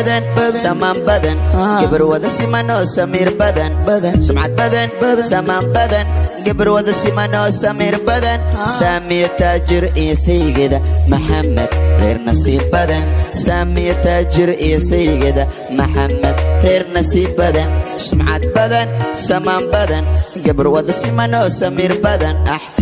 بدن سمان بدن قبر وذا سمانو سمير بدن سمعة بدن سمان بدن قبر وذا سمانو سمير بدن سامي تاجر إيه سيدة محمد غير نصيب بدن سامي تاجر إيه سيدة محمد غير نصيب بدن سمعة بدن سمان بدن قبر وذا سمانو سمير بدن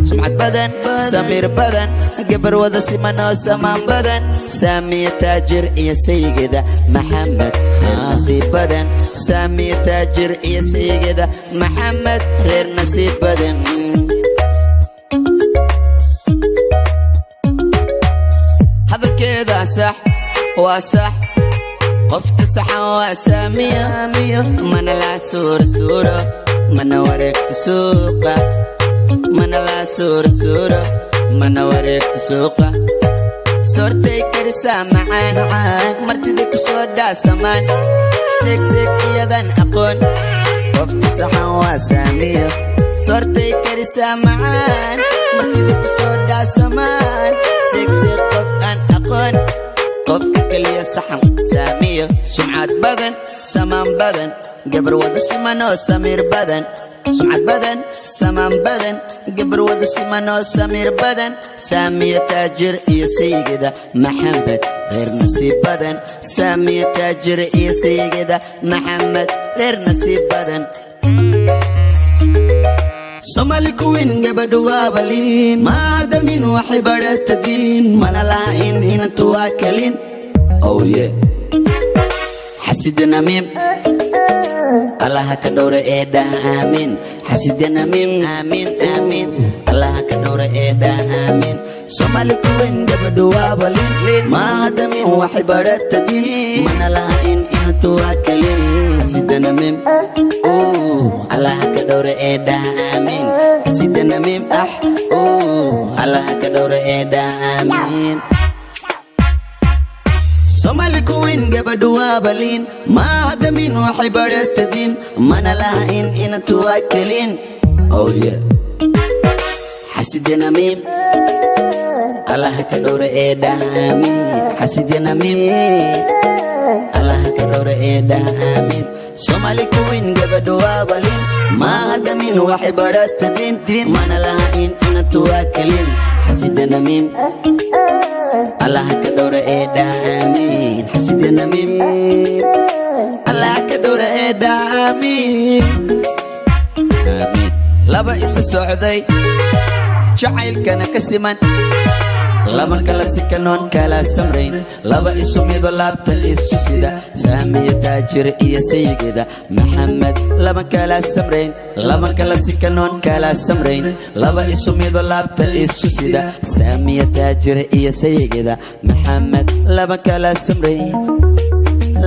سمعة بدن سمير بدن قبر وذا سمانو سمان بدن سامي تاجر إيه سيدة محمد غير نصيب بدن سامي تاجر إيه سيدة محمد غير نصيب بدن هذا كذا صح وصح قفت صح وسامية من لا سورة من ورقت سوقة من لا سورة من ورقت سوقة صورتي كرسا معان مرتدي كسودا سمان سيك يدن أقون قفت صح وسامية صورتي كرسا معان مرتدي كسودا سمان سيك قف أن أقون قف كلي صحن سامية سمعة بدن سمان بدن قبر وذا سمانو سمير بدن سمعة بدن سمان بدن قبر وذا سمانو سمير بدن سامية تاجر إيه سيدة محمد غير نصيب بدن سامية تاجر إيه سيدة محمد غير نصيب بدن Somali kuwin gabadhu waa baliin maadamin waxay baratadiin mana lahayn inantu waa kalin oh yeah xasidana mim Allah ka dhowra eedha aamin xasidana mim aamin aamin Allah ka dhowra eedha aamin Somali kuwin gabadhu waa baliin maadamin waxay baratadiin mana lahayn inantu waa kalin xasidana mim Allah ka dhowra eedha aamin xasidana mim Allah ka dhowra eedha aamin Somali kuwin gabadhu waa baliin maadamin waxay baratadiin mana lahayn inantu waa kalin oh yeah xasidana mim Allah ka dhowra eedha aamin xasidana mim Allah ka dhowra eedha aamin Somali kuwin gabadhu waa baliin maadamin waxay baratadiin mana lahayn inantu waa kalin xasidana mim Allah ka dhowra eedha aamin xasidana mim Allah ka dhowra eedha aamin aamin laba isu socday jacaylkana ka siman laba kala sikanoon kala samrayn laba isu mido laabta isu sida saamiya taajir iyo saygeeda maxamed laba kala samrayn laba kala sikanoon kala samrayn laba isu mido laabta isu sida saamiya taajir iyo saygeeda maxamed laba kala samrayn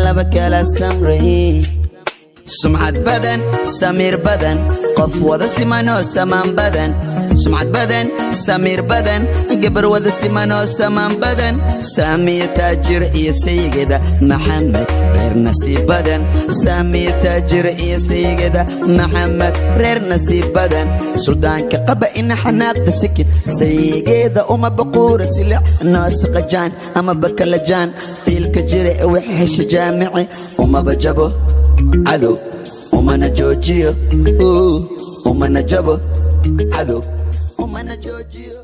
laba kala samrayn سمعة بدن سمير بدن قف وذا سمانو سمان بدن سمعة بدن سمير بدن قبر وذا سمانو سمان بدن سامي تاجر إيه سيدة محمد غير نصيب بدن سامي تاجر إيه سيدة محمد غير نصيب بدن سودان كقبة إن حناق تسكن سيدة وما بقورة سلع ناس قجان أما بكالجان الكجري وحش جامعي وما بجبه عدو وما نجوجيه وما نجبه عدو وما نجوجيه